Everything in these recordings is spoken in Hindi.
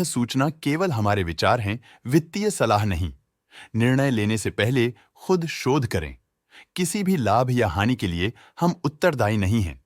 सूचना केवल हमारे विचार हैं, वित्तीय सलाह नहीं। निर्णय लेने से पहले खुद शोध करें। किसी भी लाभ या हानि के लिए हम उत्तरदायी नहीं हैं।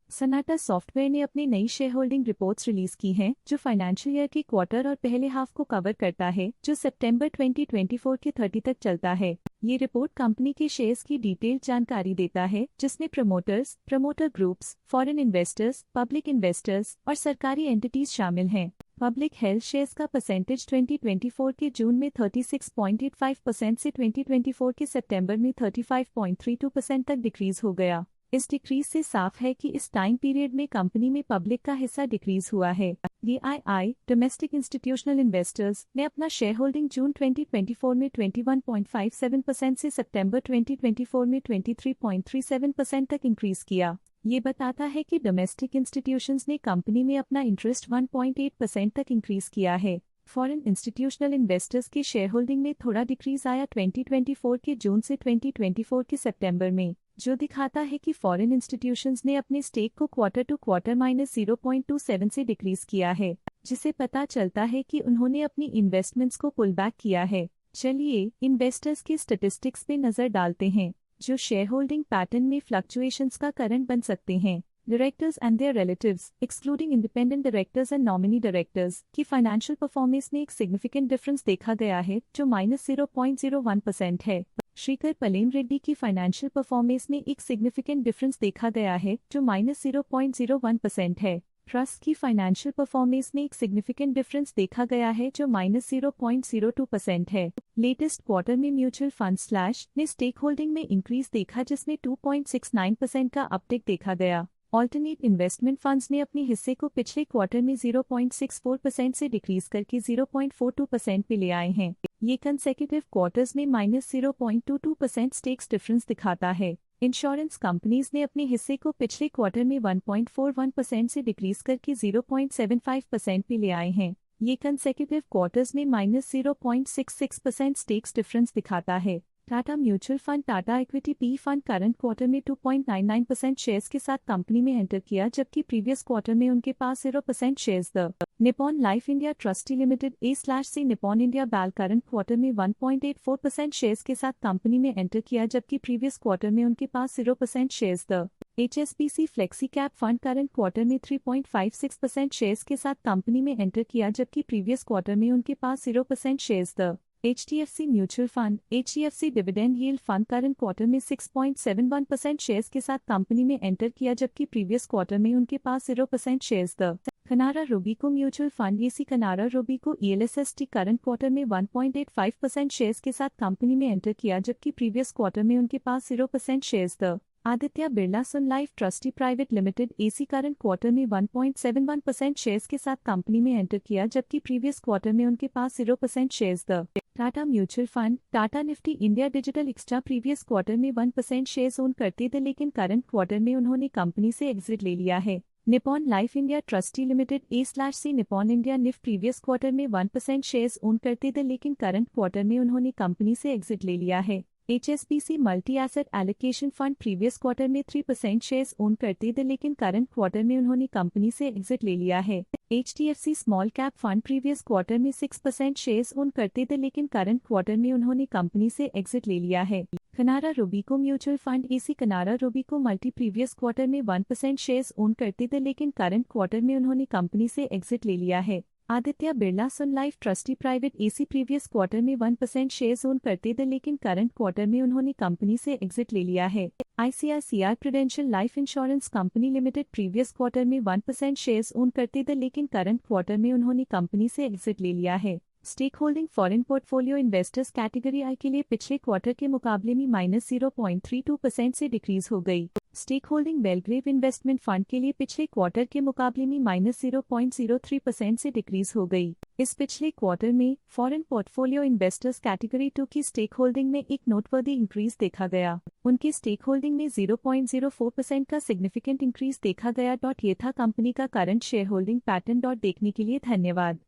सनाटा सॉफ्टवेयर ने अपनी नई शेयर होल्डिंग रिपोर्ट्स रिलीज की हैं, जो फाइनेंशियल ईयर के क्वार्टर और पहले हाफ को कवर करता है, जो सितंबर 2024 के 30 तक चलता है। ये रिपोर्ट कंपनी के शेयर्स की डिटेल्ड जानकारी देता है, जिसमें promoters, promoter groups, foreign investors, public investors और सरकारी एंटिटीज शामिल हैं। पब्लिक हेल्थ शेयर्स का परसेंटेज 2024 के जून में 36.85% से 2024 के सितंबर में 35.32% तक डिक्रीज हो गया। इस डिक्रीज से साफ है कि इस टाइम पीरियड में कंपनी में पब्लिक का हिस्सा डिक्रीज हुआ है। DII डोमेस्टिक इंस्टीट्यूशनल इन्वेस्टर्स ने अपना शेयर होल्डिंग जून 2024 में 21.57% से सितंबर 2024 में 23.37% तक इंक्रीज किया। ये बताता है कि डोमेस्टिक इंस्टीट्यूशंस ने कंपनी में अपना इंटरेस्ट 1.8% तक इंक्रीज किया है। फॉरेन इंस्टीट्यूशनल इन्वेस्टर्स के शेयर होल्डिंग में थोड़ा डिक्रीज आया 2024 के जून से 2024 के सितंबर में, जो दिखाता है कि फॉरेन इंस्टीट्यूशंस ने अपने स्टेक को क्वार्टर टू क्वार्टर -0.27 से डिक्रीज किया है, जिसे पता चलता है कि उन्होंने अपनी इन्वेस्टमेंट्स को पुल बैक किया है। चलिए इन्वेस्टर्स के स्टैटिस्टिक्स पे नजर डालते हैं, जो शेयर होल्डिंग पैटर्न में फ्लक्चुएशंस का कारण बन सकते हैं। Directors and their relatives, excluding independent directors and nominee directors, की फाइनेंशियल परफॉर्मेंस में एक सिग्निफिकेंट डिफरेंस देखा गया है, जो -0.01% है। श्रीकर पलेम रेड्डी की फाइनेंशियल परफॉर्मेंस में एक सिग्निफिकेंट डिफरेंस देखा गया है, जो -0.01% है। ट्रस्ट की फाइनेंशियल परफॉर्मेंस में एक सिग्निफिकेंट डिफरेंस देखा गया है, जो -0.02% है। लेटेस्ट क्वार्टर में म्यूचुअल फंड स्लैश ने स्टेक होल्डिंग में इंक्रीज देखा, जिसमें 2.69% का अपटिक देखा गया। ऑल्टरनेट इन्वेस्टमेंट फंड्स ने अपने हिस्से को पिछले क्वार्टर में 0.64% से डिक्रीज करके 0.42% पे ले आए हैं। ये कंसेक्यूटिव क्वार्टर्स में -0.22% स्टेक्स डिफरेंस दिखाता है। इंश्योरेंस कंपनीज ने अपने हिस्से को पिछले क्वार्टर में 1.41% से डिक्रीज करके 0.75% पे ले आए हैं। ये कंसेक्यूटिव क्वार्टर्स में -0.66% स्टेक्स डिफरेंस दिखाता है। Tata mutual fund Tata equity P fund current quarter में 2.99% शेयर्स के साथ कंपनी में एंटर किया, जबकि प्रीवियस क्वार्टर में उनके पास 0% shares the Nippon life India trustee limited A/C Nippon India बैल करंट क्वार्टर में 1.84% शेयर्स के साथ कंपनी में एंटर किया, जबकि प्रीवियस क्वार्टर में उनके पास 0% shares the HSBC flexi cap fund current quarter में 3.56% शेयर्स के साथ कंपनी में एंटर किया, जबकि प्रीवियस क्वार्टर में उनके पास 0% shares the HDFC mutual fund HDFC dividend yield fund current quarter में 6.71% शेयर्स के साथ कंपनी में एंटर किया, जबकि प्रीवियस क्वार्टर में उनके पास 0% shares the Canara Robeco mutual fund AC Canara Robeco ELSST current quarter में 1.85% शेयर्स के साथ कंपनी में एंटर किया, जबकि प्रीवियस क्वार्टर में उनके पास 0% shares the Aditya Birla sun life trustee private limited AC current quarter में 1.71% शेयर्स के साथ कंपनी में एंटर किया, जबकि प्रीवियस क्वार्टर में उनके पास 0% shares the Tata mutual fund Tata Nifty India digital extra previous quarter में 1% शेयर्स ओन करते थे, लेकिन करंट क्वार्टर में उन्होंने कंपनी से एग्जिट ले लिया है। Nippon life India trustee limited A/C Nippon India Nifty previous quarter में 1% शेयर्स ओन करते थे, लेकिन करंट क्वार्टर में उन्होंने कंपनी से एग्जिट ले लिया है। HSBC multi asset allocation fund previous quarter में 3% शेयर्स ओन करते थे, लेकिन करंट क्वार्टर में उन्होंने कंपनी से एग्जिट ले लिया है। HDFC small cap fund previous quarter में 6% शेयर्स ओन करते थे, लेकिन करंट क्वार्टर में उन्होंने कंपनी से एग्जिट ले लिया है। कनारा Robeco mutual fund AC Canara रोबीको multi previous quarter में 1% शेयर्स ओन करते थे, लेकिन करंट क्वार्टर में उन्होंने कंपनी से एग्जिट ले लिया है। Aditya Birla sun life trustee private AC previous quarter में 1% शेयर्स ओन करते थे, लेकिन करंट क्वार्टर में उन्होंने कंपनी से एग्जिट ले लिया है। ICICI prudential life insurance company limited previous quarter में 1% शेयर्स ओन करते थे, लेकिन करंट क्वार्टर में उन्होंने कंपनी से एग्जिट ले लिया है। Stake holding foreign portfolio investors category I के लिए पिछले क्वार्टर के मुकाबले में -0.32% से डिक्रीज हो गई। Stake holding Belgrave investment fund के लिए पिछले क्वार्टर के मुकाबले में -0.03% से डिक्रीज हो गई। इस पिछले क्वार्टर में फॉरेन पोर्टफोलियो इन्वेस्टर्स कैटेगरी 2 की स्टेक होल्डिंग में एक नोटवर्दी इंक्रीज देखा गया। उनकी स्टेक होल्डिंग में 0.04% का सिग्निफिकेंट इंक्रीज देखा गया। ये था कंपनी का करंट शेयर होल्डिंग पैटर्न। देखने के लिए धन्यवाद।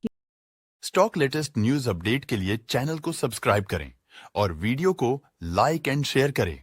स्टॉक लेटेस्ट न्यूज अपडेट के लिए चैनल को सब्सक्राइब करें और वीडियो को लाइक एंड शेयर करें।